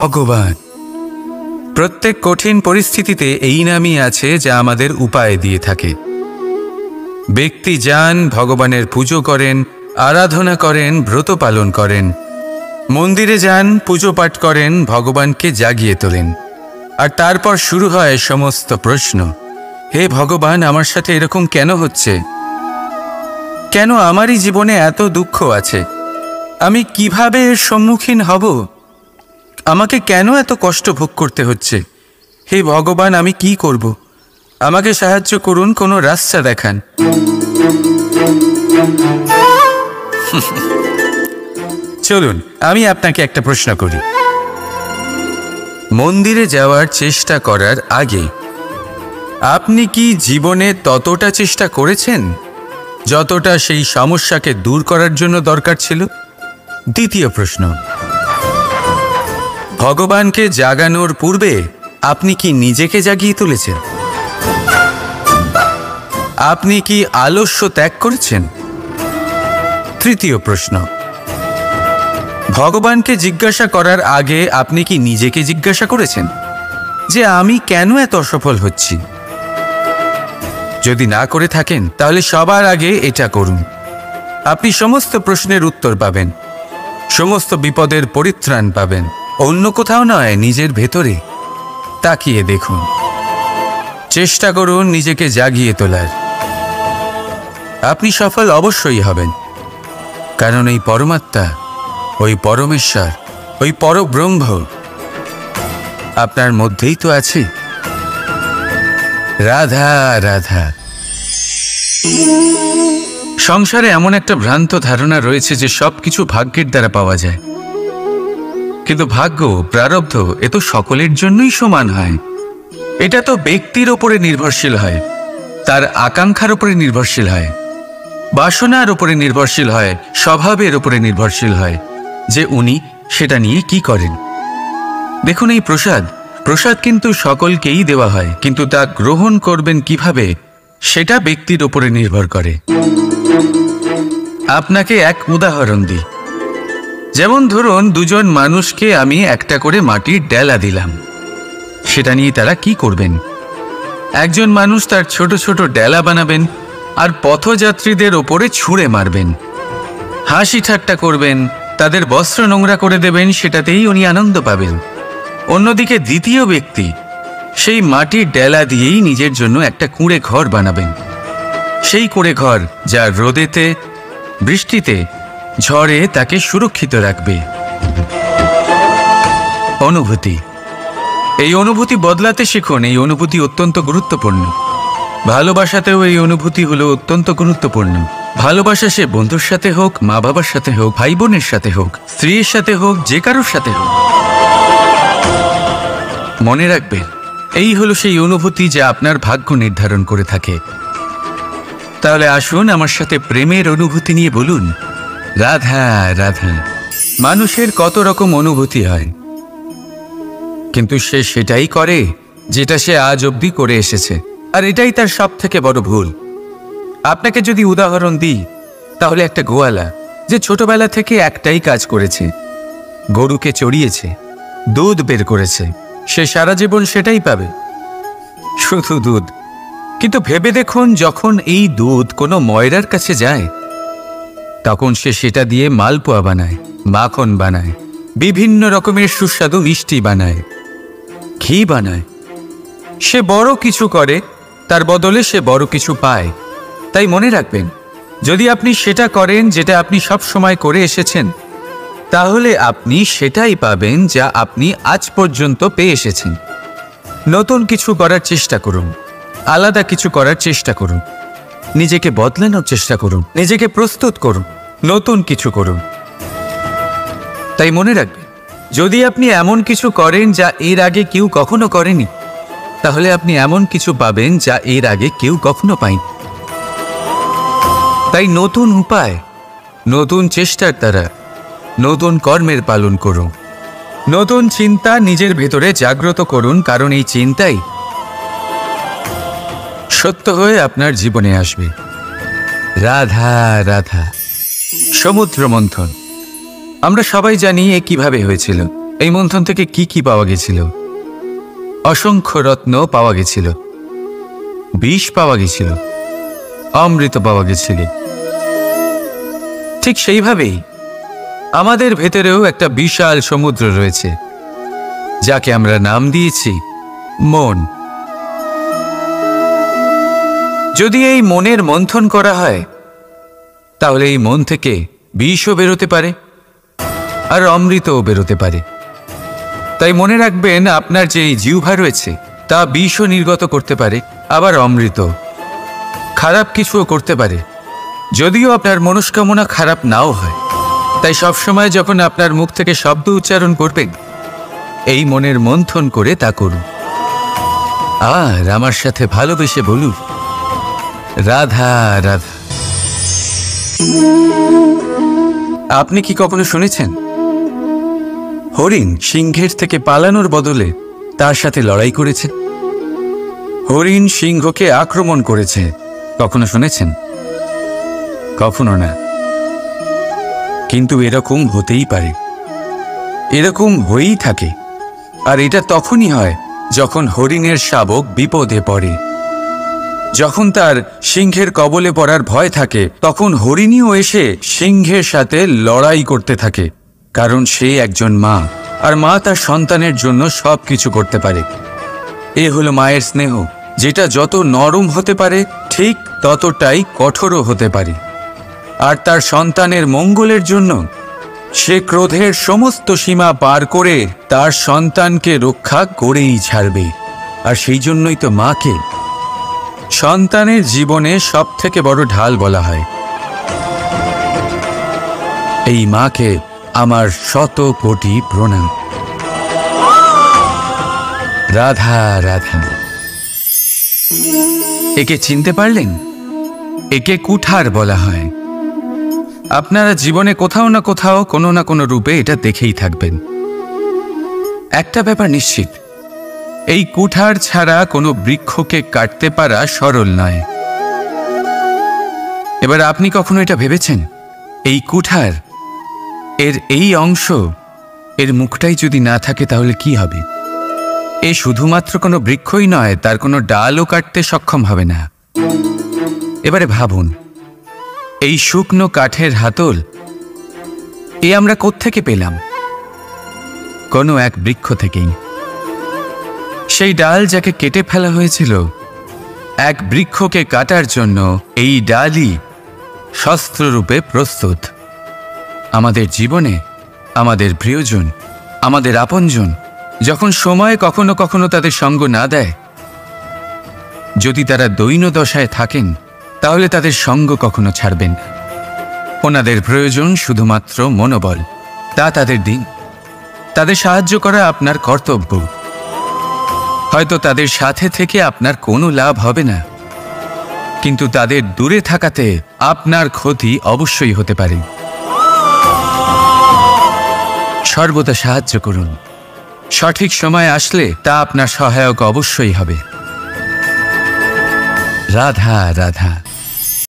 ভগবান। প্রত্যেক কঠিন পরিস্থিতিতে এই নামই আছে যা আমাদের উপায় দিয়ে থাকে। ব্যক্তি যান, ভগবানের পুজো করেন, আরাধনা করেন, ব্রত পালন করেন, মন্দিরে যান, পুজো পাঠ করেন, ভগবানকে জাগিয়ে তোলেন, আর তারপর শুরু হয় সমস্ত প্রশ্ন। হে ভগবান, আমার সাথে এরকম কেন হচ্ছে? কেন আমারই জীবনে এত দুঃখ আছে? আমি কিভাবে এর সম্মুখীন হব? আমাকে কেন এত কষ্ট ভোগ করতে হচ্ছে? হে ভগবান, আমি কি করব? আমাকে সাহায্য করুন, কোনো রাস্তা দেখান। চলুন আমি আপনাকে একটা প্রশ্ন করি। মন্দিরে যাওয়ার চেষ্টা করার আগে আপনি কি জীবনে ততটা চেষ্টা করেছেন যতটা সেই সমস্যাকে দূর করার জন্য দরকার ছিল? দ্বিতীয় প্রশ্ন, ভগবানকে জাগানোর পূর্বে আপনি কি নিজেকে জাগিয়ে তুলেছেন? আপনি কি আলস্য ত্যাগ করেছেন? তৃতীয় প্রশ্ন, ভগবানকে জিজ্ঞাসা করার আগে আপনি কি নিজেকে জিজ্ঞাসা করেছেন যে আমি কেন এত অসফল হচ্ছি? যদি না করে থাকেন তাহলে সবার আগে এটা করুন। আপনি সমস্ত প্রশ্নের উত্তর পাবেন, সমস্ত বিপদের পরিত্রাণ পাবেন। অন্য কোথাও নয়, নিজের ভেতরে তাকিয়ে দেখুন। চেষ্টা করুন নিজেকে জাগিয়ে তোলার। আপনি সফল অবশ্যই হবেন, কারণ এই পরমাত্মা, ওই পরমেশ্বর, ওই পরব্রহ্ম আপনার মধ্যেই তো আছে। রাধা রাধা। সংসারে এমন একটা ভ্রান্ত ধারণা রয়েছে যে সবকিছু ভাগ্যের দ্বারা পাওয়া যায়, কিন্তু ভাগ্য, প্রারব্ধ এ তো সকলের জন্যই সমান হয়। এটা তো ব্যক্তির ওপরে নির্ভরশীল হয়, তার আকাঙ্ক্ষার উপরে নির্ভরশীল হয়, বাসনার উপরে নির্ভরশীল হয়, স্বভাবের উপরে নির্ভরশীল হয় যে উনি সেটা নিয়ে কি করেন। দেখুন, এই প্রসাদ কিন্তু সকলকেই দেওয়া হয়, কিন্তু তা গ্রহণ করবেন কিভাবে সেটা ব্যক্তির উপরে নির্ভর করে। আপনাকে এক উদাহরণ দিই। যেমন ধরুন, দুজন মানুষকে আমি একটা করে মাটির ডেলা দিলাম, সেটা নিয়ে তারা কি করবেন? একজন মানুষ তার ছোট ছোট ডেলা বানাবেন আর পথযাত্রীদের ওপরে ছুঁড়ে মারবেন, হাসি ঠাট্টা করবেন, তাদের বস্ত্র নোংরা করে দেবেন, সেটাতেই উনি আনন্দ পাবেন। অন্যদিকে দ্বিতীয় ব্যক্তি সেই মাটির ডেলা দিয়েই নিজের জন্য একটা কুঁড়ে ঘর বানাবেন। সেই কুঁড়ে ঘর যা রোদেতে, বৃষ্টিতে, ঝড়ে তাকে সুরক্ষিত রাখবে। অনুভূতি, এই অনুভূতি বদলাতে শিখুন। এই অনুভূতি অত্যন্ত গুরুত্বপূর্ণ। ভালোবাসাতেও এই অনুভূতি হলো অত্যন্ত গুরুত্বপূর্ণ। ভালোবাসা সে বন্ধুর সাথে হোক, মা বাবার সাথে হোক, ভাই বোনের সাথে হোক, স্ত্রীর সাথে হোক, যে কারোর সাথে হোক, মনে রাখবেন এই হলো সেই অনুভূতি যা আপনার ভাগ্য নির্ধারণ করে থাকে। তাহলে আসুন আমার সাথে প্রেমের অনুভূতি নিয়ে বলুন, রাধা রাধা। মানুষের কত রকম অনুভূতি হয়, কিন্তু সে সেটাই করে যেটা সে আজ অবধি করে এসেছে, আর এটাই তার সব থেকে বড় ভুল। আপনাকে যদি উদাহরণ দিই, তাহলে একটা গোয়ালা যে ছোটবেলা থেকে একটাই কাজ করেছে, গরুকে চড়িয়েছে, দুধ বের করেছে, সে সারা জীবন সেটাই পাবে, শুধু দুধ। কিন্তু ভেবে দেখুন, যখন এই দুধ কোনো ময়রার কাছে যায়, তখন সে সেটা দিয়ে মালপোয়া বানায়, মাখন বানায়, বিভিন্ন রকমের সুস্বাদু মিষ্টি বানায়, ঘি বানায়। সে বড় কিছু করে, তার বদলে সে বড় কিছু পায়। তাই মনে রাখবেন, যদি আপনি সেটা করেন যেটা আপনি সব সময় করে এসেছেন, তাহলে আপনি সেটাই পাবেন যা আপনি আজ পর্যন্ত পেয়ে এসেছেন। নতুন কিছু করার চেষ্টা করুন, আলাদা কিছু করার চেষ্টা করুন, নিজেকে বদলানোর চেষ্টা করুন, নিজেকে প্রস্তুত করুন, নতুন কিছু করুন। তাই মনে রাখবেন, যদি আপনি এমন কিছু করেন যা এর আগে কেউ কখনো করেনি, তাহলে আপনি এমন কিছু পাবেন যা এর আগে কেউ কখনো পায়নি। তাই নতুন উপায়, নতুন চেষ্টার দ্বারা নতুন কর্মের পালন করুন। নতুন চিন্তা নিজের ভেতরে জাগ্রত করুন, কারণ এই চিন্তাই সত্য হয়ে আপনার জীবনে আসবে। রাধা রাধা। সমুদ্র মন্থন আমরা সবাই জানি এ কিভাবে হয়েছিল। এই মন্থন থেকে কি কি পাওয়া গেছিল? অসংখ্য রত্ন পাওয়া গেছিল, বিষ পাওয়া গেছিল, অমৃত পাওয়া গেছিল। ঠিক সেইভাবেই আমাদের ভেতরেও একটা বিশাল সমুদ্র রয়েছে, যাকে আমরা নাম দিয়েছি মন। যদি এই মনের মন্থন করা হয়, তাহলে এই মন থেকে বিষও বেরোতে পারে আর অমৃতও বেরোতে পারে। তাই মনে রাখবেন, আপনার যে জিহ্বা রয়েছে তা বিষও নির্গত করতে পারে, আবার অমৃত। খারাপ কিছুও করতে পারে, যদিও আপনার মনস্কামনা খারাপ নাও হয়। তাই সবসময় যখন আপনার মুখ থেকে শব্দ উচ্চারণ করবেন, এই মনের মন্থন করে তা করুন। আর আমার সাথে ভালোবেসে বলুন, রাধা রাধা। আপনি কি কখনো শুনেছেন হরিণ সিংহের থেকে পালানোর বদলে তার সাথে লড়াই করেছে? হরিণ সিংহকে আক্রমণ করেছে, কখনো শুনেছেন? কখনো না। কিন্তু এরকম হতেই পারে, এরকম হয়েই থাকে। আর এটা তখনই হয় যখন হরিণের শাবক বিপদে পড়ে। যখন তার সিংহের কবলে পড়ার ভয় থাকে, তখন হরিণীও এসে সিংহের সাথে লড়াই করতে থাকে। কারণ সে একজন মা, আর মা তার সন্তানের জন্য সবকিছু করতে পারে। এ হলো মায়ের স্নেহ, যেটা যত নরম হতে পারে ঠিক ততটাই কঠোরও হতে পারে। আর তার সন্তানের মঙ্গলের জন্য সে ক্রোধের সমস্ত সীমা পার করে তার সন্তানকে রক্ষা করেই ছাড়বে। আর সেই জন্যই তো মাকে সন্তানের জীবনে সবথেকে বড় ঢাল বলা হয়। এই মাকে আমার শত কোটি প্রণাম। রাধা রাধা। একে চিনতে পারলেন? একে কুঠার বলা হয়। আপনারা জীবনে কোথাও না কোথাও কোনো না কোনো রূপে এটা দেখেই থাকবেন। একটা ব্যাপার নিশ্চিত, এই কুঠার ছাড়া কোনো বৃক্ষকে কাটতে পারা সরল নয়। এবার আপনি কখনো এটা ভেবেছেন, এই কুঠার এর এই অংশ, এর মুখটাই যদি না থাকে তাহলে কি হবে? এ শুধুমাত্র কোনো বৃক্ষই নয়, তার কোনো ডালও কাটতে সক্ষম হবে না। এবারে ভাবুন, এই শুকনো কাঠের হাতল এ আমরা কোত্থেকে পেলাম? কোনো এক বৃক্ষ থেকেই। সেই ডাল যাকে কেটে ফেলা হয়েছিল, এক বৃক্ষকে কাটার জন্য এই ডালই শস্ত্ররূপে প্রস্তুত। আমাদের জীবনে আমাদের প্রিয়জন, আমাদের আপনজন যখন সময় কখনো কখনো তাদের সঙ্গ না দেয়, যদি তারা দৈন্য দশায় থাকেন, তাহলে তাদের সঙ্গ কখনো ছাড়বেন না। ওনাদের প্রয়োজন শুধুমাত্র মনোবল। তা তাদের দিন। তাদের সাহায্য করা আপনার কর্তব্য। হয়তো তাদের সাথে থেকে আপনার কোনো লাভ হবে না, কিন্তু তাদের দূরে থাকাতে আপনার ক্ষতি অবশ্যই হতে পারে। সর্বদা সাহায্য করুন। সঠিক সময় আসলে তা আপনার সহায়ক অবশ্যই হবে। রাধা রাধা।